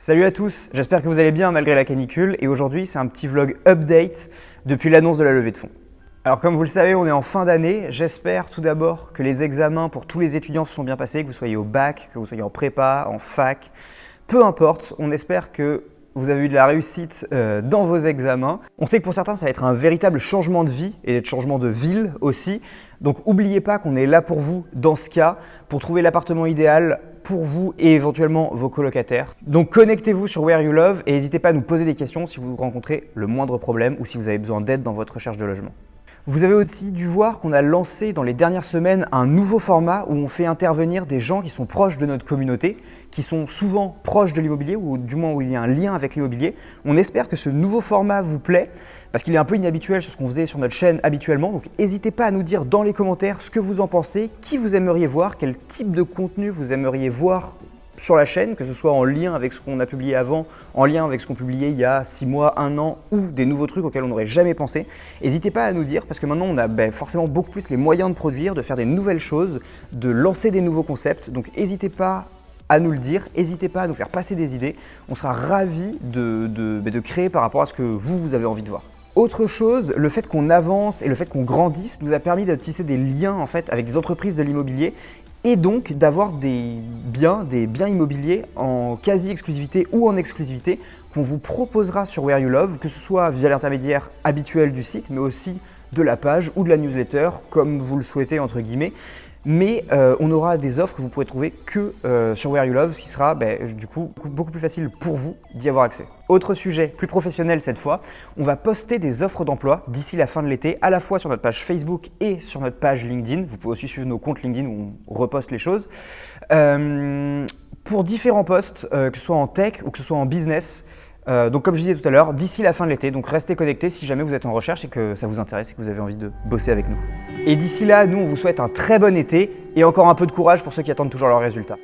Salut à tous, j'espère que vous allez bien malgré la canicule et aujourd'hui c'est un petit vlog update depuis l'annonce de la levée de fonds. Alors comme vous le savez, on est en fin d'année, j'espère tout d'abord que les examens pour tous les étudiants se sont bien passés, que vous soyez au bac, que vous soyez en prépa, en fac, peu importe, on espère que vous avez eu de la réussite dans vos examens. On sait que pour certains ça va être un véritable changement de vie et de changement de ville aussi, donc n'oubliez pas qu'on est là pour vous dans ce cas, pour trouver l'appartement idéal pour vous et éventuellement vos colocataires. Donc connectez-vous sur Where You Love et n'hésitez pas à nous poser des questions si vous rencontrez le moindre problème ou si vous avez besoin d'aide dans votre recherche de logement. Vous avez aussi dû voir qu'on a lancé dans les dernières semaines un nouveau format où on fait intervenir des gens qui sont proches de notre communauté, qui sont souvent proches de l'immobilier ou du moins où il y a un lien avec l'immobilier. On espère que ce nouveau format vous plaît parce qu'il est un peu inhabituel sur ce qu'on faisait sur notre chaîne habituellement. Donc n'hésitez pas à nous dire dans les commentaires ce que vous en pensez, qui vous aimeriez voir, quel type de contenu vous aimeriez voir sur la chaîne, que ce soit en lien avec ce qu'on a publié avant, en lien avec ce qu'on publiait il y a 6 mois, 1 an ou des nouveaux trucs auxquels on n'aurait jamais pensé. N'hésitez pas à nous dire parce que maintenant on a forcément beaucoup plus les moyens de produire, de faire des nouvelles choses, de lancer des nouveaux concepts. Donc n'hésitez pas à nous le dire, n'hésitez pas à nous faire passer des idées. On sera ravis de créer par rapport à ce que vous avez envie de voir. Autre chose, le fait qu'on avance et le fait qu'on grandisse nous a permis de tisser des liens en fait avec des entreprises de l'immobilier et donc d'avoir des biens immobiliers en quasi-exclusivité ou en exclusivité qu'on vous proposera sur Where You Love, que ce soit via l'intermédiaire habituel du site, mais aussi de la page ou de la newsletter, comme vous le souhaitez entre guillemets. Mais on aura des offres que vous pourrez trouver que sur Where You Love, ce qui sera du coup beaucoup plus facile pour vous d'y avoir accès. Autre sujet, plus professionnel cette fois, on va poster des offres d'emploi d'ici la fin de l'été, à la fois sur notre page Facebook et sur notre page LinkedIn. Vous pouvez aussi suivre nos comptes LinkedIn où on reposte les choses. Pour différents postes, que ce soit en tech ou que ce soit en business. Donc comme je disais tout à l'heure, d'ici la fin de l'été, donc restez connectés si jamais vous êtes en recherche et que ça vous intéresse et que vous avez envie de bosser avec nous. Et d'ici là, nous on vous souhaite un très bon été et encore un peu de courage pour ceux qui attendent toujours leurs résultats.